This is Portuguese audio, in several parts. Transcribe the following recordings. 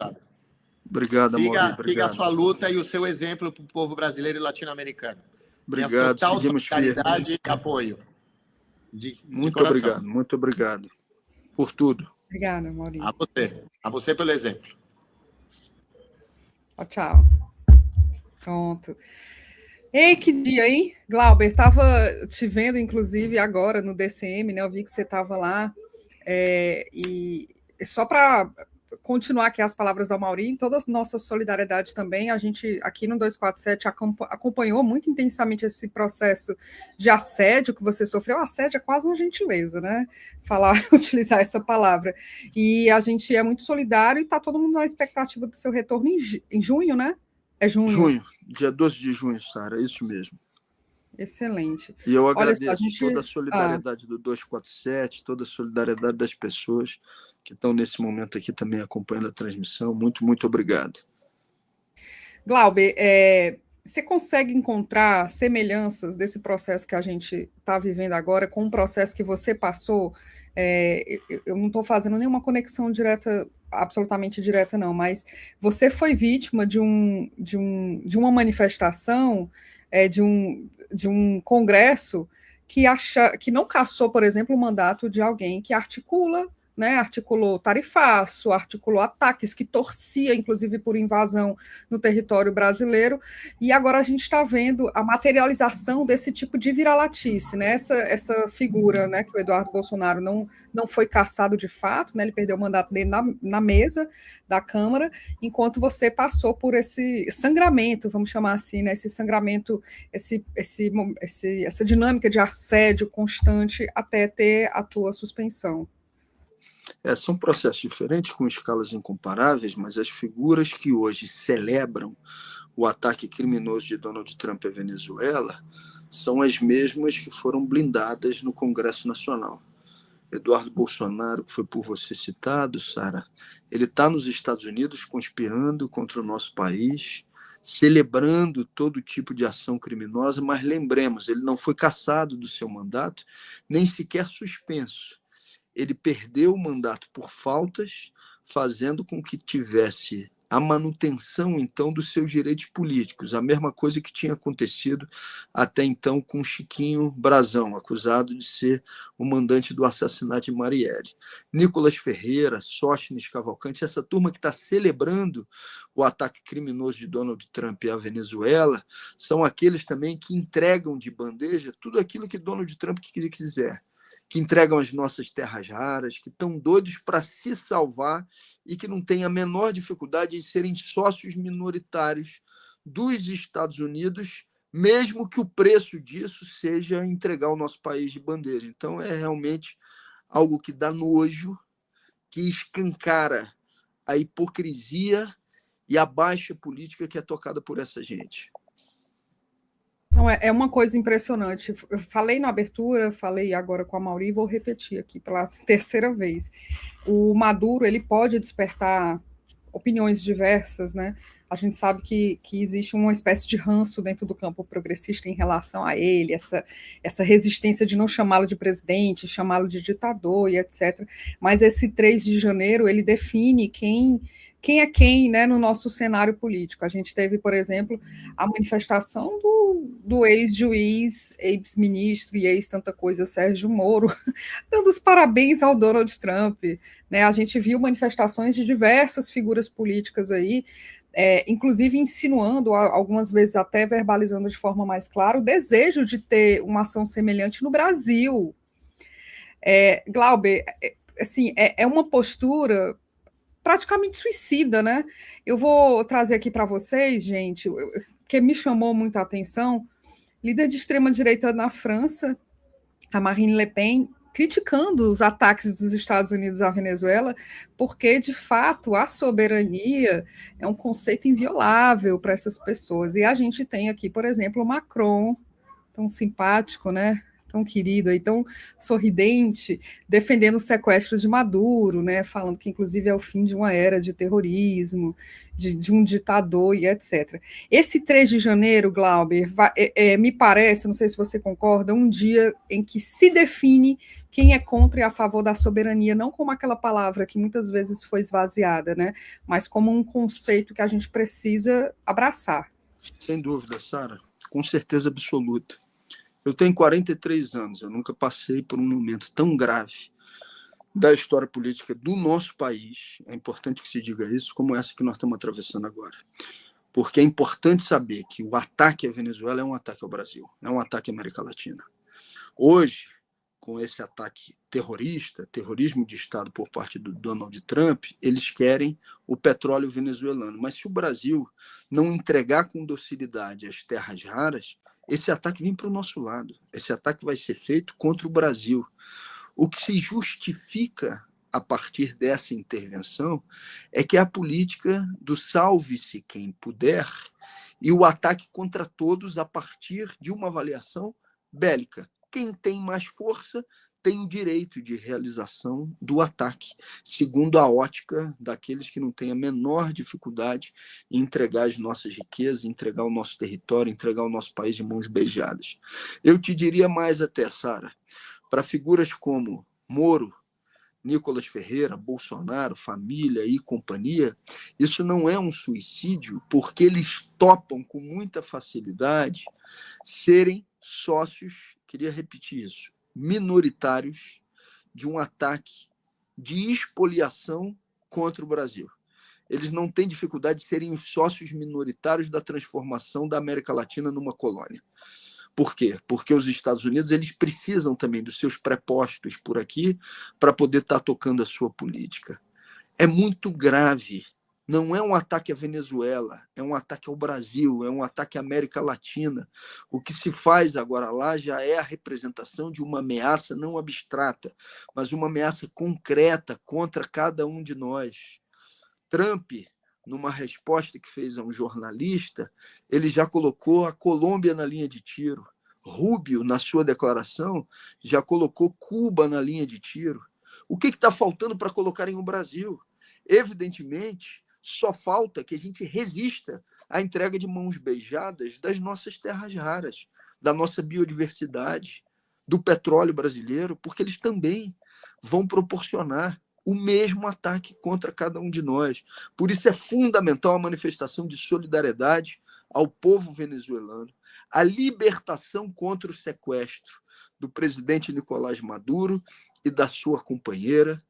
deputado. Obrigado, Amaury. Siga a sua luta e o seu exemplo para o povo brasileiro e latino-americano. Obrigado, total seguimos solidariedade firmes. e apoio. Muito obrigado, muito obrigado por tudo. Obrigada, Amaury. A você pelo exemplo. Tchau. Pronto. Ei, que dia, hein? Glauber, estava te vendo, inclusive, agora no DCM, né? Eu vi que você estava lá. E só para continuar aqui as palavras do Amaury, toda a nossa solidariedade também, a gente aqui no 247 acompanhou muito intensamente esse processo de assédio que você sofreu. Assédio é quase uma gentileza, né? Utilizar essa palavra. E a gente é muito solidário e está todo mundo na expectativa do seu retorno em junho, né? É junho. Junho, dia 12 de junho, Sara, é isso mesmo. Excelente. E eu agradeço toda a solidariedade do 247, toda a solidariedade das pessoas que estão nesse momento aqui também acompanhando a transmissão. Muito, muito obrigado. Glauber, você consegue encontrar semelhanças desse processo que a gente está vivendo agora com o processo que você passou? Eu não estou fazendo nenhuma conexão direta, absolutamente direta, não, mas você foi vítima de uma manifestação, de um congresso que não cassou, por exemplo, o mandato de alguém que articulou tarifaço, articulou ataques, que torcia, inclusive, por invasão no território brasileiro, e agora a gente está vendo a materialização desse tipo de viralatice, né? Essa figura, né, que o Eduardo Bolsonaro não foi cassado de fato, né? Ele perdeu o mandato dele na mesa da Câmara, enquanto você passou por esse sangramento, vamos chamar assim, né? Esse sangramento, essa dinâmica de assédio constante até ter a tua suspensão. São processos diferentes, com escalas incomparáveis, mas as figuras que hoje celebram o ataque criminoso de Donald Trump à Venezuela são as mesmas que foram blindadas no Congresso Nacional. Eduardo Bolsonaro, que foi por você citado, Sara, ele está nos Estados Unidos conspirando contra o nosso país, celebrando todo tipo de ação criminosa, mas lembremos, ele não foi cassado do seu mandato, nem sequer suspenso. Ele perdeu o mandato por faltas, fazendo com que tivesse a manutenção, então, dos seus direitos políticos. A mesma coisa que tinha acontecido até então com Chiquinho Brazão, acusado de ser o mandante do assassinato de Marielle. Nicolas Ferreira, Sóstenes Cavalcante, essa turma que está celebrando o ataque criminoso de Donald Trump à Venezuela, são aqueles também que entregam de bandeja tudo aquilo que Donald Trump quiser, que entregam as nossas terras raras, que estão doidos para se salvar e que não têm a menor dificuldade em serem sócios minoritários dos Estados Unidos, mesmo que o preço disso seja entregar o nosso país de bandeja. Então, é realmente algo que dá nojo, que escancara a hipocrisia e a baixa política que é tocada por essa gente. Não, é uma coisa impressionante. Eu falei na abertura, falei agora com a Amaury e vou repetir aqui pela terceira vez. O Maduro, ele pode despertar opiniões diversas, né? A gente sabe que existe uma espécie de ranço dentro do campo progressista em relação a ele, essa resistência de não chamá-lo de presidente, chamá-lo de ditador e etc. Mas esse 3 de janeiro, ele define quem é quem, né, no nosso cenário político. A gente teve, por exemplo, a manifestação do ex-juiz, ex-ministro e ex-tanta coisa, Sérgio Moro, dando os parabéns ao Donald Trump, né? A gente viu manifestações de diversas figuras políticas aí, inclusive insinuando, algumas vezes até verbalizando de forma mais clara, o desejo de ter uma ação semelhante no Brasil. Glauber, assim, é uma postura praticamente suicida, né? Eu vou trazer aqui para vocês, gente, que me chamou muita atenção, líder de extrema-direita na França, a Marine Le Pen, criticando os ataques dos Estados Unidos à Venezuela, porque, de fato, a soberania é um conceito inviolável para essas pessoas. E a gente tem aqui, por exemplo, o Macron, tão simpático, né? tão querido aí, tão sorridente, defendendo o sequestro de Maduro, né, falando que inclusive é o fim de uma era de terrorismo, de um ditador e etc. Esse 3 de janeiro, Glauber, me parece, não sei se você concorda, um dia em que se define quem é contra e a favor da soberania, não como aquela palavra que muitas vezes foi esvaziada, né, mas como um conceito que a gente precisa abraçar. Sem dúvida, Sara, com certeza absoluta. Eu tenho 43 anos, eu nunca passei por um momento tão grave da história política do nosso país, é importante que se diga isso, como essa que nós estamos atravessando agora. Porque é importante saber que o ataque à Venezuela é um ataque ao Brasil, é um ataque à América Latina. Hoje, com esse ataque terrorista, terrorismo de Estado por parte do Donald Trump, eles querem o petróleo venezuelano. Mas se o Brasil não entregar com docilidade as terras raras, esse ataque vem para o nosso lado. Esse ataque vai ser feito contra o Brasil. O que se justifica a partir dessa intervenção é que é a política do salve-se quem puder e o ataque contra todos a partir de uma avaliação bélica. Quem tem mais força tem o direito de realização do ataque, segundo a ótica daqueles que não têm a menor dificuldade em entregar as nossas riquezas, entregar o nosso território, entregar o nosso país de mãos beijadas. Eu te diria mais até, Sara, para figuras como Moro, Nicolas Ferreira, Bolsonaro, família e companhia, isso não é um suicídio, porque eles topam com muita facilidade serem sócios, queria repetir isso, minoritários de um ataque de expoliação contra o Brasil. Eles não têm dificuldade de serem os sócios minoritários da transformação da América Latina numa colônia. Por quê? Porque os Estados Unidos eles precisam também dos seus prepostos por aqui para poder estar tocando a sua política. É muito grave. Não é um ataque à Venezuela, é um ataque ao Brasil, é um ataque à América Latina. O que se faz agora lá já é a representação de uma ameaça não abstrata, mas uma ameaça concreta contra cada um de nós. Trump, numa resposta que fez a um jornalista, ele já colocou a Colômbia na linha de tiro. Rubio, na sua declaração, já colocou Cuba na linha de tiro. O que está faltando para colocarem o Brasil? Evidentemente, só falta que a gente resista à entrega de mãos beijadas das nossas terras raras, da nossa biodiversidade, do petróleo brasileiro, porque eles também vão proporcionar o mesmo ataque contra cada um de nós. Por isso é fundamental a manifestação de solidariedade ao povo venezuelano, a libertação contra o sequestro do presidente Nicolás Maduro e da sua companheira.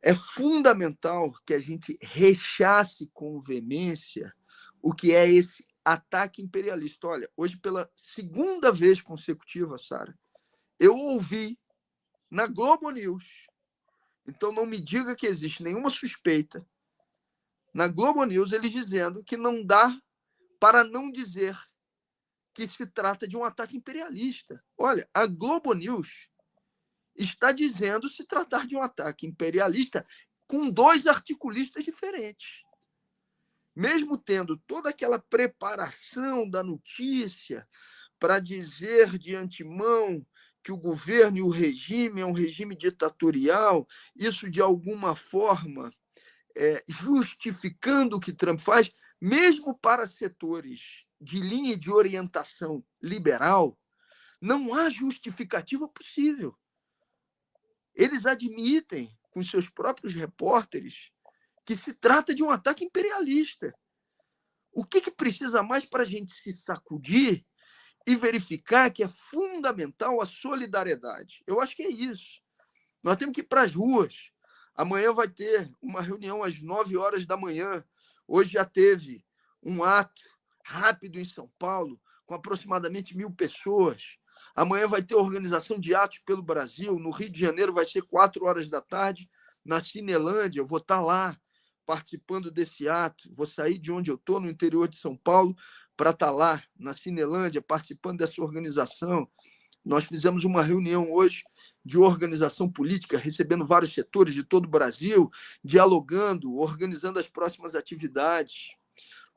É fundamental que a gente rechace com veemência o que é esse ataque imperialista. Olha, hoje, pela segunda vez consecutiva, Sara, eu ouvi na Globo News, então não me diga que existe nenhuma suspeita, na Globo News eles dizendo que não dá para não dizer que se trata de um ataque imperialista. Olha, a Globo News está dizendo se tratar de um ataque imperialista com dois articulistas diferentes. Mesmo tendo toda aquela preparação da notícia para dizer de antemão que o governo e o regime é um regime ditatorial, isso de alguma forma justificando o que Trump faz, mesmo para setores de linha de orientação liberal, não há justificativa possível. Eles admitem, com seus próprios repórteres, que se trata de um ataque imperialista. O que precisa mais para a gente se sacudir e verificar que é fundamental a solidariedade? Eu acho que é isso. Nós temos que ir para as ruas. Amanhã vai ter uma reunião às 9 horas da manhã. Hoje já teve um ato rápido em São Paulo, com aproximadamente 1.000 pessoas. Amanhã vai ter organização de atos pelo Brasil. No Rio de Janeiro vai ser 4 horas da tarde, na Cinelândia. Eu vou estar lá participando desse ato. Vou sair de onde eu estou, no interior de São Paulo, para estar lá, na Cinelândia, participando dessa organização. Nós fizemos uma reunião hoje de organização política, recebendo vários setores de todo o Brasil, dialogando, organizando as próximas atividades.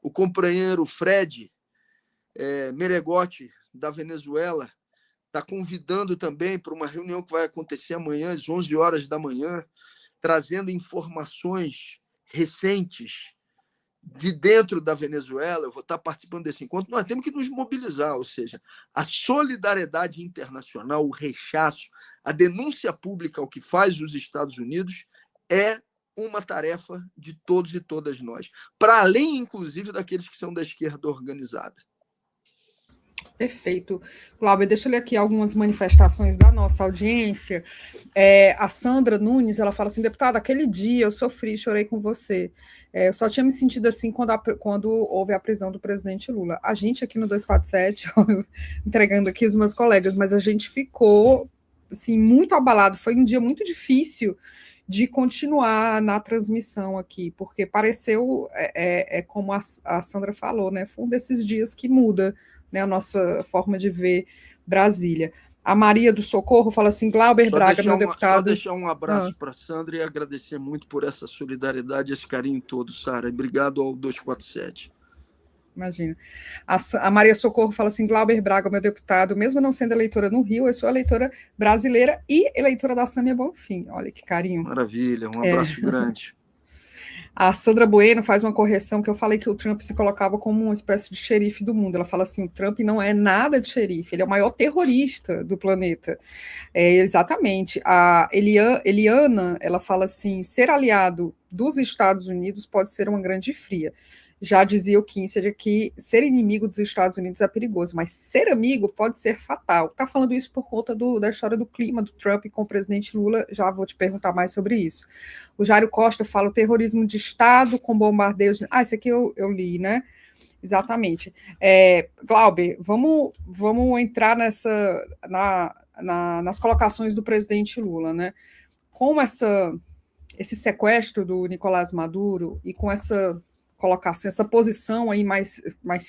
O companheiro Fred Meregotti, da Venezuela, está convidando também para uma reunião que vai acontecer amanhã, às 11 horas da manhã, trazendo informações recentes de dentro da Venezuela. Eu vou estar participando desse encontro. Nós temos que nos mobilizar, ou seja, a solidariedade internacional, o rechaço, a denúncia pública ao que faz os Estados Unidos é uma tarefa de todos e todas nós, para além, inclusive, daqueles que são da esquerda organizada. Perfeito. Cláudia, deixa eu ler aqui algumas manifestações da nossa audiência. A Sandra Nunes, ela fala assim, deputada, aquele dia eu sofri, chorei com você. Eu só tinha me sentido assim quando houve a prisão do presidente Lula. A gente aqui no 247, entregando aqui os meus colegas, mas a gente ficou assim, muito abalado. Foi um dia muito difícil de continuar na transmissão aqui, porque pareceu, como a Sandra falou, né? Foi um desses dias que muda, né, a nossa forma de ver Brasília. A Maria do Socorro fala assim, Glauber Braga, meu deputado... Só deixar um abraço para a Sandra e agradecer muito por essa solidariedade, esse carinho todo, Sara. Obrigado ao 247. Imagina. A Maria Socorro fala assim, Glauber Braga, meu deputado, mesmo não sendo eleitora no Rio, eu sou eleitora brasileira e eleitora da Sâmia Bonfim. Olha que carinho. Maravilha, um abraço grande. A Sandra Bueno faz uma correção que eu falei que o Trump se colocava como uma espécie de xerife do mundo. Ela fala assim, o Trump não é nada de xerife, ele é o maior terrorista do planeta. Exatamente. A Eliana, ela fala assim, ser aliado dos Estados Unidos pode ser uma grande fria. Já dizia o Kissinger que ser inimigo dos Estados Unidos é perigoso, mas ser amigo pode ser fatal. Está falando isso por conta da história do clima do Trump com o presidente Lula, já vou te perguntar mais sobre isso. O Jário Costa fala o terrorismo de Estado com bombardeios... Isso aqui eu li, né? Exatamente. Glauber, vamos entrar nas colocações do presidente Lula, né? Com esse sequestro do Nicolás Maduro e com essa colocação, essa posição aí mais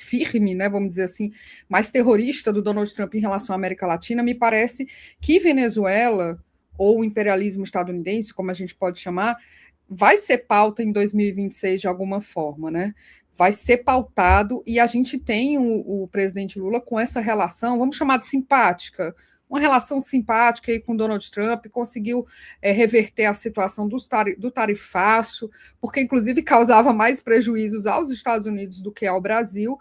firme, né, vamos dizer assim, mais terrorista do Donald Trump em relação à América Latina, me parece que Venezuela, ou o imperialismo estadunidense, como a gente pode chamar, vai ser pauta em 2026 de alguma forma, né? Vai ser pautado, e a gente tem o presidente Lula com essa relação, vamos chamar de simpática, uma relação simpática aí com Donald Trump, conseguiu reverter a situação do tarifaço, porque inclusive causava mais prejuízos aos Estados Unidos do que ao Brasil,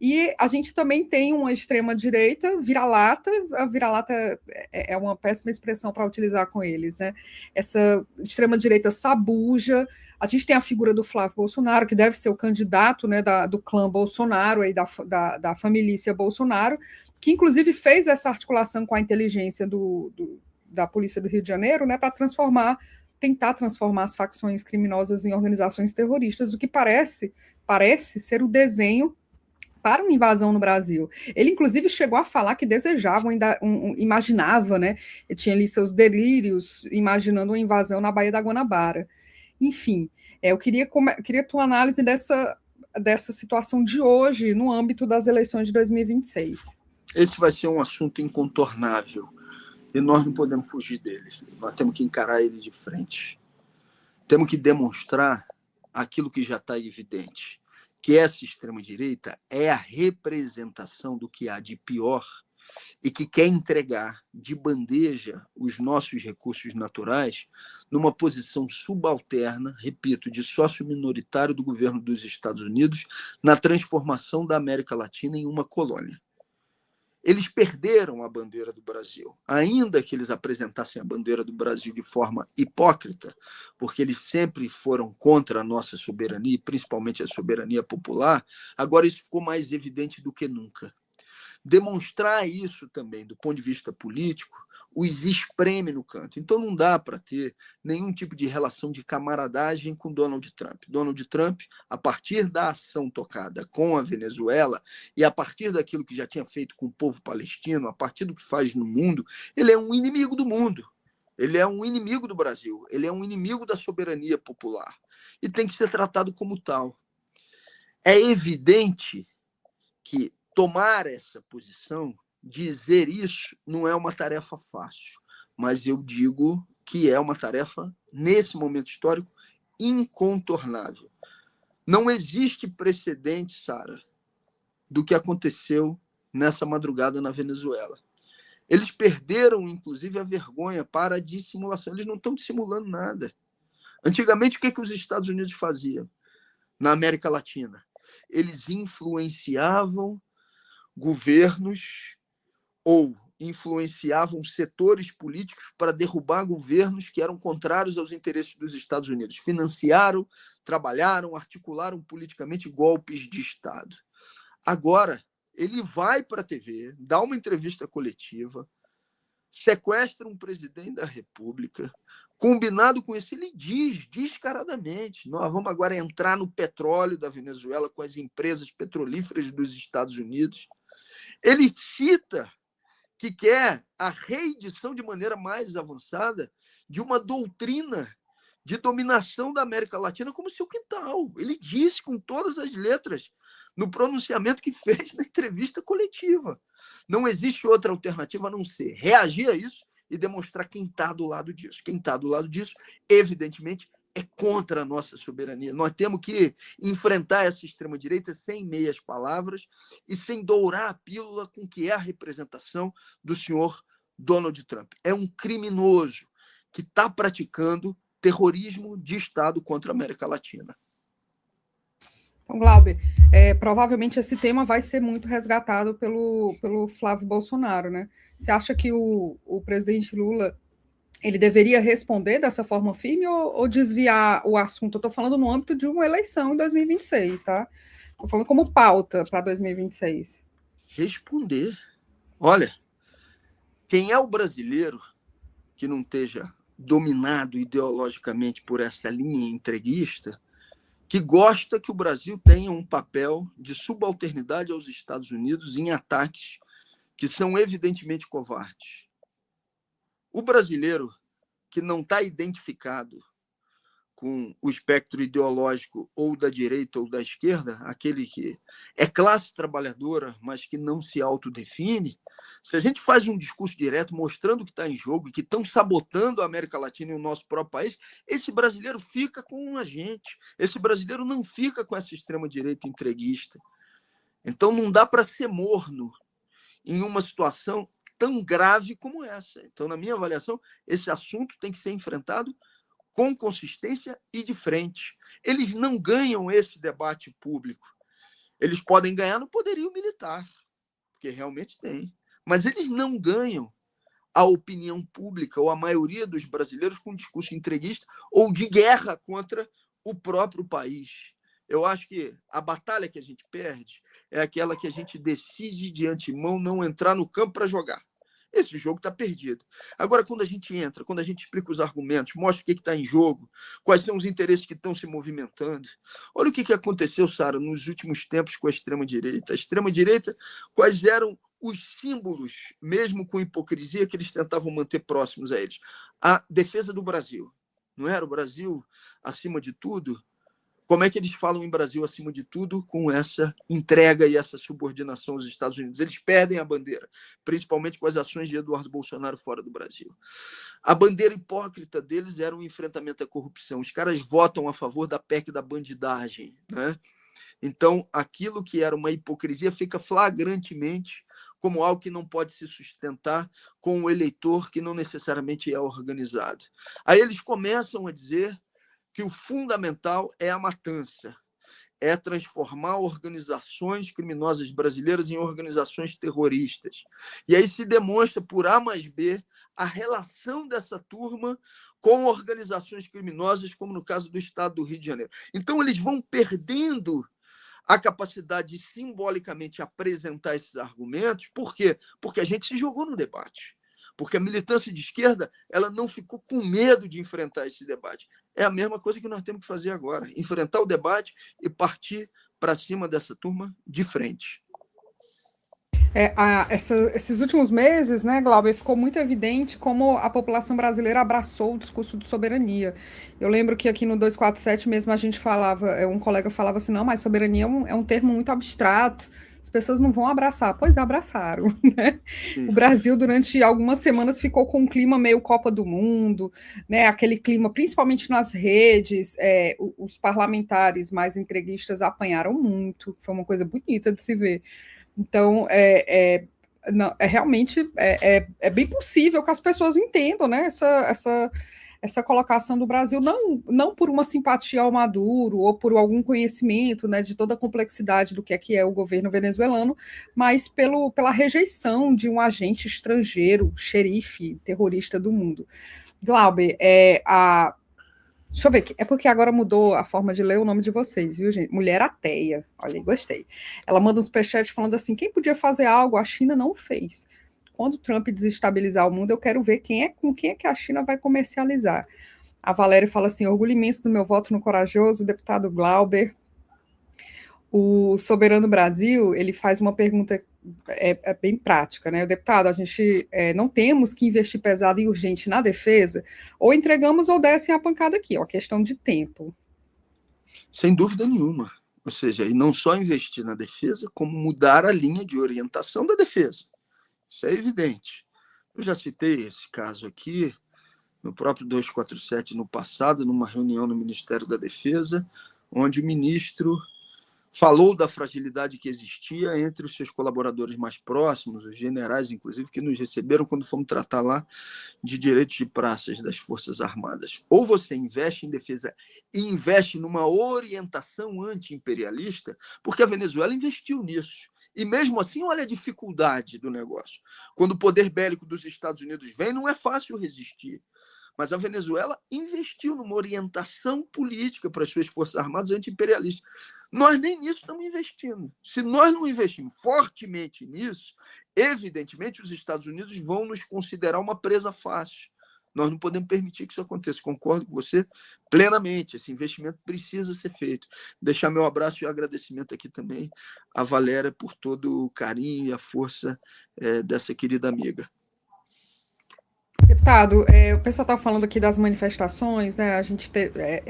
e a gente também tem uma extrema-direita vira-lata, a vira-lata é uma péssima expressão para utilizar com eles, né? Essa extrema-direita sabuja, a gente tem a figura do Flávio Bolsonaro, que deve ser o candidato, né, do clã Bolsonaro, aí da família Bolsonaro, que inclusive fez essa articulação com a inteligência da Polícia do Rio de Janeiro, né, para tentar transformar as facções criminosas em organizações terroristas, o que parece ser o desenho para uma invasão no Brasil. Ele, inclusive, chegou a falar que desejava, imaginava, né, tinha ali seus delírios, imaginando uma invasão na Baía da Guanabara. Enfim, eu queria tua análise dessa situação de hoje no âmbito das eleições de 2026. Esse vai ser um assunto incontornável e nós não podemos fugir dele. Nós temos que encarar ele de frente. Temos que demonstrar aquilo que já está evidente, que essa extrema-direita é a representação do que há de pior e que quer entregar de bandeja os nossos recursos naturais numa posição subalterna, repito, de sócio minoritário do governo dos Estados Unidos na transformação da América Latina em uma colônia. Eles perderam a bandeira do Brasil, ainda que eles apresentassem a bandeira do Brasil de forma hipócrita, porque eles sempre foram contra a nossa soberania, principalmente a soberania popular, agora isso ficou mais evidente do que nunca. Demonstrar isso também, do ponto de vista político, os espreme no canto. Então não dá para ter nenhum tipo de relação de camaradagem com Donald Trump. Donald Trump, a partir da ação tocada com a Venezuela e a partir daquilo que já tinha feito com o povo palestino, a partir do que faz no mundo, ele é um inimigo do mundo. Ele é um inimigo do Brasil. Ele é um inimigo da soberania popular. E tem que ser tratado como tal. É evidente que tomar essa posição, dizer isso, não é uma tarefa fácil, mas eu digo que é uma tarefa, nesse momento histórico, incontornável. Não existe precedente, Sara, do que aconteceu nessa madrugada na Venezuela. Eles perderam, inclusive, a vergonha para a dissimulação. Eles não estão dissimulando nada. Antigamente, o que os Estados Unidos faziam na América Latina? Eles influenciavam governos ou influenciavam setores políticos para derrubar governos que eram contrários aos interesses dos Estados Unidos. Financiaram, trabalharam, articularam politicamente golpes de Estado. Agora, ele vai para a TV, dá uma entrevista coletiva, sequestra um presidente da República. Combinado com isso, ele diz descaradamente: nós vamos agora entrar no petróleo da Venezuela com as empresas petrolíferas dos Estados Unidos. Ele cita que quer a reedição de maneira mais avançada de uma doutrina de dominação da América Latina como seu quintal. Ele disse com todas as letras no pronunciamento que fez na entrevista coletiva. Não existe outra alternativa a não ser reagir a isso e demonstrar quem está do lado disso. Quem está do lado disso, evidentemente, é contra a nossa soberania. Nós temos que enfrentar essa extrema-direita sem meias palavras e sem dourar a pílula com que é a representação do senhor Donald Trump. É um criminoso que está praticando terrorismo de Estado contra a América Latina. Então, Glauber, provavelmente esse tema vai ser muito resgatado pelo Flávio Bolsonaro, né? Você acha que o presidente Lula ele deveria responder dessa forma firme ou desviar o assunto? Eu estou falando no âmbito de uma eleição em 2026, tá? Estou falando como pauta para 2026. Responder. Olha, quem é o brasileiro que não esteja dominado ideologicamente por essa linha entreguista, que gosta que o Brasil tenha um papel de subalternidade aos Estados Unidos em ataques que são evidentemente covardes? O brasileiro que não está identificado com o espectro ideológico ou da direita ou da esquerda, aquele que é classe trabalhadora, mas que não se autodefine, se a gente faz um discurso direto mostrando o que está em jogo e que estão sabotando a América Latina e o nosso próprio país, esse brasileiro fica com a gente. Esse brasileiro não fica com essa extrema-direita entreguista. Então não dá para ser morno em uma situação tão grave como essa. Então, na minha avaliação, esse assunto tem que ser enfrentado com consistência e de frente. Eles não ganham esse debate público. Eles podem ganhar no poderio militar, porque realmente tem. Mas eles não ganham a opinião pública ou a maioria dos brasileiros com um discurso entreguista ou de guerra contra o próprio país. Eu acho que a batalha que a gente perde é aquela que a gente decide de antemão não entrar no campo para jogar. Esse jogo está perdido. Agora, quando a gente entra, quando a gente explica os argumentos, mostra o que está em jogo, quais são os interesses que estão se movimentando. Olha o que aconteceu, Sara, nos últimos tempos com a extrema-direita. A extrema-direita, quais eram os símbolos, mesmo com hipocrisia, que eles tentavam manter próximos a eles? A defesa do Brasil. Não era o Brasil acima de tudo? Como é que eles falam em Brasil acima de tudo com essa entrega e essa subordinação aos Estados Unidos? Eles perdem a bandeira, principalmente com as ações de Eduardo Bolsonaro fora do Brasil. A bandeira hipócrita deles era o enfrentamento à corrupção. Os caras votam a favor da PEC da bandidagem, né? Então, aquilo que era uma hipocrisia fica flagrantemente como algo que não pode se sustentar com o eleitor que não necessariamente é organizado. Aí eles começam a dizer que o fundamental é a matança, é transformar organizações criminosas brasileiras em organizações terroristas. E aí se demonstra por A mais B a relação dessa turma com organizações criminosas, como no caso do Estado do Rio de Janeiro. Então eles vão perdendo a capacidade de simbolicamente apresentar esses argumentos. Por quê? Porque a gente se jogou no debate. Porque a militância de esquerda ela não ficou com medo de enfrentar esse debate. É a mesma coisa que nós temos que fazer agora, enfrentar o debate e partir para cima dessa turma de frente. Esses últimos meses, né, Glauber, ficou muito evidente como a população brasileira abraçou o discurso de soberania. Eu lembro que aqui no 247 mesmo a gente falava, um colega falava assim, não, mas soberania é um termo muito abstrato, as pessoas não vão abraçar. Pois abraçaram, né? O Brasil, durante algumas semanas, ficou com um clima meio Copa do Mundo, né? Aquele clima, principalmente nas redes, os parlamentares mais entreguistas apanharam muito, foi uma coisa bonita de se ver. Então, não, realmente bem possível que as pessoas entendam, né, essa colocação do Brasil, não por uma simpatia ao Maduro ou por algum conhecimento, né, de toda a complexidade do que é o governo venezuelano, mas pela rejeição de um agente estrangeiro, xerife, terrorista do mundo. Glauber, deixa eu ver, é porque agora mudou a forma de ler o nome de vocês, viu, gente? Mulher Ateia, olha aí, gostei. Ela manda um superchat falando assim, quem podia fazer algo, a China não fez. Quando Trump desestabilizar o mundo, eu quero ver com quem é que a China vai comercializar. A Valéria fala assim, orgulho imenso do meu voto no corajoso deputado Glauber. O Soberano Brasil, ele faz uma pergunta bem prática, né? Deputado, a gente não temos que investir pesado e urgente na defesa, ou entregamos ou descem a pancada aqui, é uma questão de tempo. Sem dúvida nenhuma. Ou seja, e não só investir na defesa, como mudar a linha de orientação da defesa. Isso é evidente. Eu já citei esse caso aqui, no próprio 247, no passado, numa reunião no Ministério da Defesa, onde o ministro falou da fragilidade que existia entre os seus colaboradores mais próximos, os generais, inclusive, que nos receberam quando fomos tratar lá de direitos de praças das Forças Armadas. Ou você investe em defesa e investe numa orientação anti-imperialista, porque a Venezuela investiu nisso. E mesmo assim, olha a dificuldade do negócio. Quando o poder bélico dos Estados Unidos vem, não é fácil resistir. Mas a Venezuela investiu numa orientação política para as suas Forças Armadas anti-imperialistas. Nós nem nisso estamos investindo. Se nós não investirmos fortemente nisso, evidentemente os Estados Unidos vão nos considerar uma presa fácil. Nós não podemos permitir que isso aconteça. Concordo com você plenamente. Esse investimento precisa ser feito. Deixar meu abraço e agradecimento aqui também à Valéria por todo o carinho e a força dessa querida amiga. Deputado, o pessoal está falando aqui das manifestações, né? A gente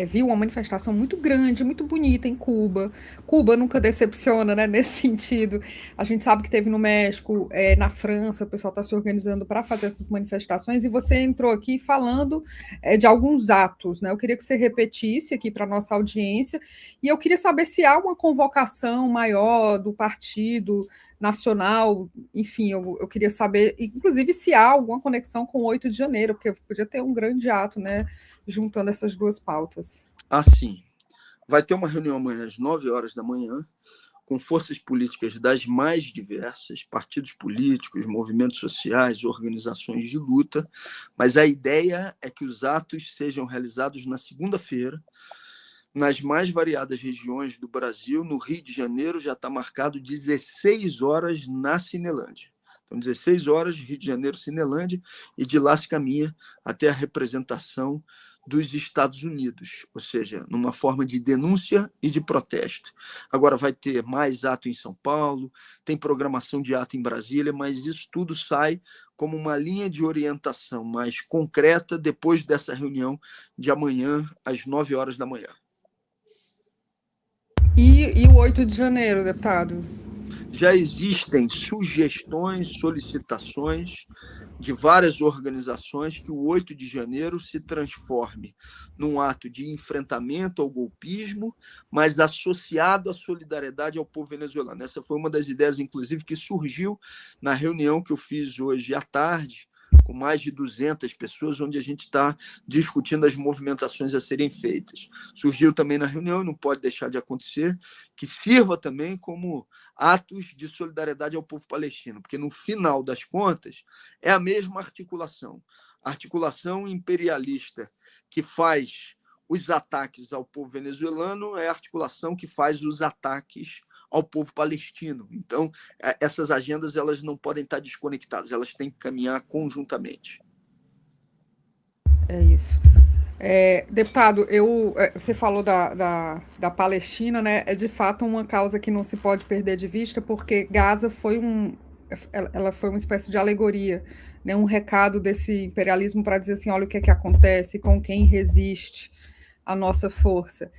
viu uma manifestação muito grande, muito bonita em Cuba. Cuba nunca decepciona, né? Nesse sentido. A gente sabe que teve no México, na França, o pessoal está se organizando para fazer essas manifestações, e você entrou aqui falando de alguns atos, né? Eu queria que você repetisse aqui para a nossa audiência, e eu queria saber se há uma convocação maior do partido nacional, enfim, eu queria saber, inclusive, se há alguma conexão com o 8 de janeiro, porque podia ter um grande ato, né, juntando essas duas pautas. Assim, vai ter uma reunião amanhã às 9 horas da manhã, com forças políticas das mais diversas, partidos políticos, movimentos sociais, organizações de luta, mas a ideia é que os atos sejam realizados na segunda-feira, nas mais variadas regiões do Brasil. No Rio de Janeiro já está marcado 16 horas na Cinelândia. Então, 16 horas, Rio de Janeiro, Cinelândia, e de lá se caminha até a representação dos Estados Unidos, ou seja, numa forma de denúncia e de protesto. Agora vai ter mais ato em São Paulo, tem programação de ato em Brasília, mas isso tudo sai como uma linha de orientação mais concreta depois dessa reunião de amanhã, às 9 horas da manhã. E o 8 de janeiro, deputado? Já existem sugestões, solicitações de várias organizações que o 8 de janeiro se transforme num ato de enfrentamento ao golpismo, mas associado à solidariedade ao povo venezuelano. Essa foi uma das ideias, inclusive, que surgiu na reunião que eu fiz hoje à tarde, com mais de 200 pessoas, onde a gente está discutindo as movimentações a serem feitas. Surgiu também na reunião, e não pode deixar de acontecer, que sirva também como atos de solidariedade ao povo palestino, porque no final das contas é a mesma articulação. A articulação imperialista que faz os ataques ao povo venezuelano é a articulação que faz os ataques ao povo palestino. Então, essas agendas elas não podem estar desconectadas, elas têm que caminhar conjuntamente. É isso. Deputado, você falou da Palestina, né? É de fato uma causa que não se pode perder de vista, porque Gaza ela foi uma espécie de alegoria, né? Um recado desse imperialismo para dizer assim, olha o que é que acontece, com quem resiste a nossa força.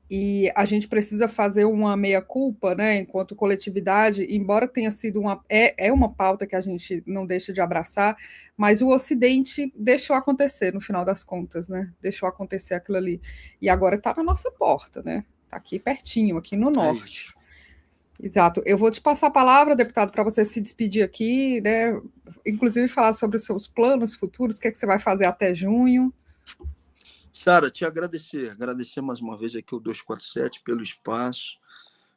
E a gente precisa fazer uma meia-culpa, né, enquanto coletividade, embora tenha sido uma pauta que a gente não deixa de abraçar, mas o Ocidente deixou acontecer, no final das contas, né, deixou acontecer aquilo ali. E agora está na nossa porta, né, está aqui pertinho, aqui no norte. Exato. Eu vou te passar a palavra, deputado, para você se despedir aqui, né? Inclusive falar sobre os seus planos futuros, o que é que você vai fazer até junho. Sara, te agradecer mais uma vez aqui o 247 pelo espaço,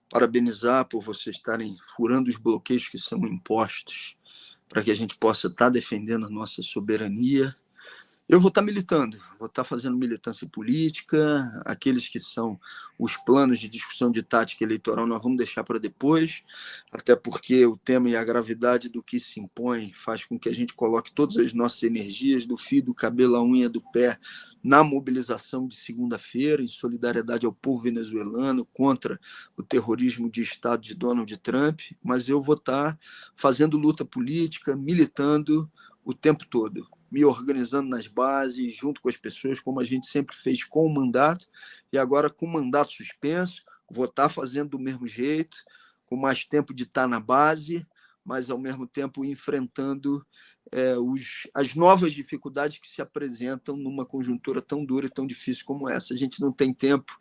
parabenizar por vocês estarem furando os bloqueios que são impostos para que a gente possa estar defendendo a nossa soberania. Eu vou estar militando, vou estar fazendo militância política, aqueles que são os planos de discussão de tática eleitoral nós vamos deixar para depois, até porque o tema e a gravidade do que se impõe faz com que a gente coloque todas as nossas energias, do fio do cabelo à unha do pé, na mobilização de segunda-feira, em solidariedade ao povo venezuelano, contra o terrorismo de Estado de Donald Trump, mas eu vou estar fazendo luta política, militando o tempo todo, me organizando nas bases, junto com as pessoas, como a gente sempre fez com o mandato, e agora com o mandato suspenso, vou estar fazendo do mesmo jeito, com mais tempo de estar na base, mas ao mesmo tempo enfrentando as novas dificuldades que se apresentam numa conjuntura tão dura e tão difícil como essa. A gente não tem tempo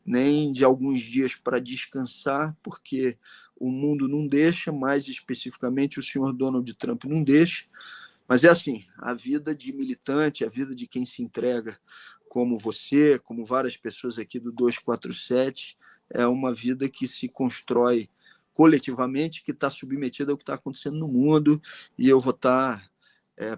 nem de alguns dias para descansar, porque o mundo não deixa, mais especificamente o senhor Donald Trump não deixa. Mas é assim, a vida de militante, a vida de quem se entrega, como você, como várias pessoas aqui do 247, é uma vida que se constrói coletivamente, que está submetida ao que está acontecendo no mundo, e eu vou estar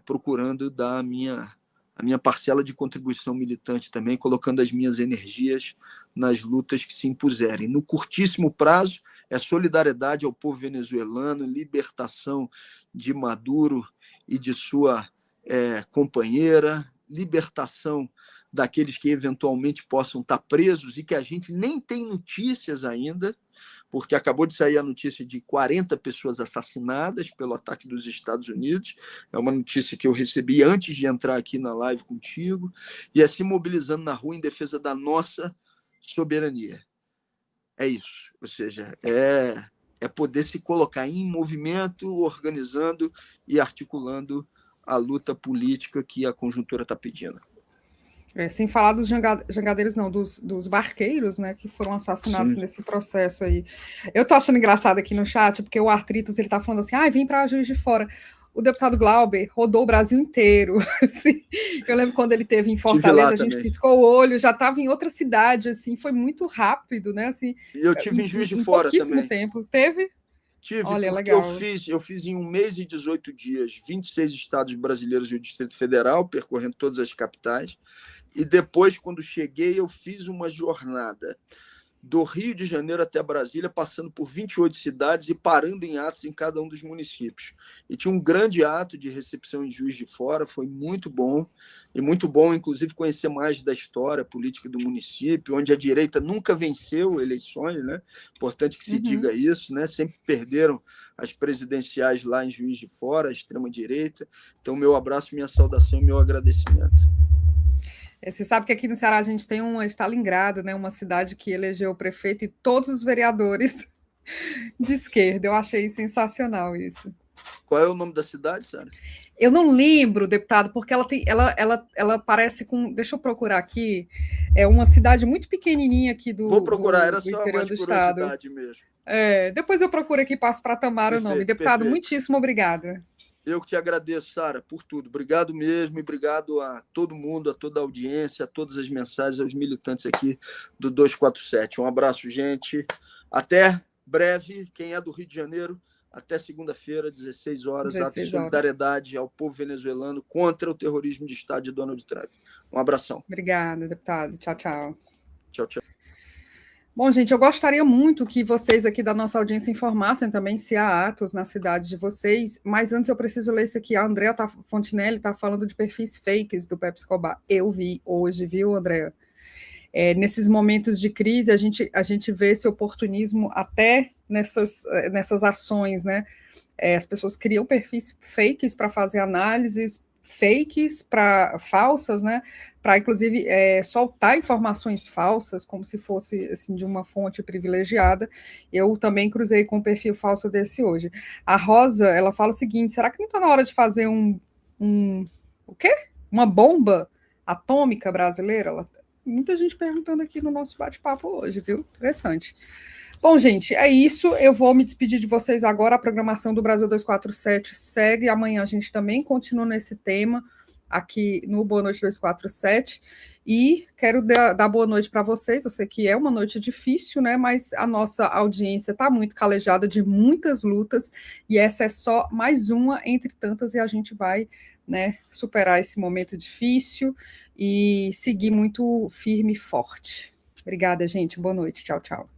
procurando dar a minha parcela de contribuição militante também, colocando as minhas energias nas lutas que se impuserem. No curtíssimo prazo, é solidariedade ao povo venezuelano, libertação de Maduro e de sua companheira, libertação daqueles que eventualmente possam estar presos e que a gente nem tem notícias ainda, porque acabou de sair a notícia de 40 pessoas assassinadas pelo ataque dos Estados Unidos. É uma notícia que eu recebi antes de entrar aqui na live contigo, e assim mobilizando na rua em defesa da nossa soberania. É isso, ou seja, é poder se colocar em movimento, organizando e articulando a luta política que a conjuntura está pedindo. Sem falar dos jangadeiros, não, dos barqueiros, né, que foram assassinados Sim. nesse processo aí. Eu tô achando engraçado aqui no chat, porque o Artritos, ele tá falando assim, vem para Juiz de Fora. O deputado Glauber rodou o Brasil inteiro. Assim. Eu lembro quando ele teve em Fortaleza, a gente também piscou o olho, já estava em outra cidade, assim, foi muito rápido, né? Assim, e eu tive em Juiz de Fora pouquíssimo também. Tempo. Teve? Tive, Olha, porque legal. eu fiz em 1 mês e 18 dias 26 estados brasileiros e o Distrito Federal, percorrendo todas as capitais. E depois, quando cheguei, eu fiz uma jornada do Rio de Janeiro até Brasília, passando por 28 cidades e parando em atos em cada um dos municípios. E tinha um grande ato de recepção em Juiz de Fora, foi muito bom, e muito bom, inclusive, conhecer mais da história política do município, onde a direita nunca venceu eleições, né? Importante que se diga isso, né? Sempre perderam as presidenciais lá em Juiz de Fora, a extrema-direita. Então, meu abraço, minha saudação e meu agradecimento. Você sabe que aqui no Ceará a gente tem uma Stalingrado, né, uma cidade que elegeu o prefeito e todos os vereadores de esquerda. Eu achei sensacional isso. Qual é o nome da cidade, Sara? Eu não lembro, deputado, porque ela parece com... Deixa eu procurar aqui. É uma cidade muito pequenininha aqui do Vou procurar, era do só interior mais do curiosidade estado. mesmo. Depois eu procuro aqui e passo para a Tamara o nome. Deputado, perfeito. Muitíssimo obrigada. Eu que te agradeço, Sara, por tudo. Obrigado mesmo e obrigado a todo mundo, a toda a audiência, a todas as mensagens, aos militantes aqui do 247. Um abraço, gente. Até breve. Quem é do Rio de Janeiro, até segunda-feira, 16 horas, ato de solidariedade ao povo venezuelano contra o terrorismo de Estado de Donald Trump. Um abração. Obrigada, deputado. Tchau, tchau. Tchau, tchau. Bom, gente, eu gostaria muito que vocês aqui da nossa audiência informassem também se há atos na cidade de vocês, mas antes eu preciso ler isso aqui. A Andrea Fontinelli está falando de perfis fakes do Pepe Escobar. Eu vi hoje, viu, Andrea? Nesses momentos de crise, a gente vê esse oportunismo até nessas ações, né? As pessoas criam perfis fakes para fazer análises, fakes falsas, né, para inclusive soltar informações falsas, como se fosse assim de uma fonte privilegiada. Eu também cruzei com um perfil falso desse hoje. A Rosa, ela fala o seguinte: será que não está na hora de fazer o quê? Uma bomba atômica brasileira? Muita gente perguntando aqui no nosso bate-papo hoje, viu? Interessante. Bom, gente, é isso. Eu vou me despedir de vocês agora. A programação do Brasil 247 segue. Amanhã a gente também continua nesse tema aqui no Boa Noite 247. E quero dar boa noite para vocês. Eu sei que é uma noite difícil, né? Mas a nossa audiência está muito calejada de muitas lutas, e essa é só mais uma entre tantas, e a gente vai, né, superar esse momento difícil e seguir muito firme e forte. Obrigada, gente. Boa noite. Tchau, tchau.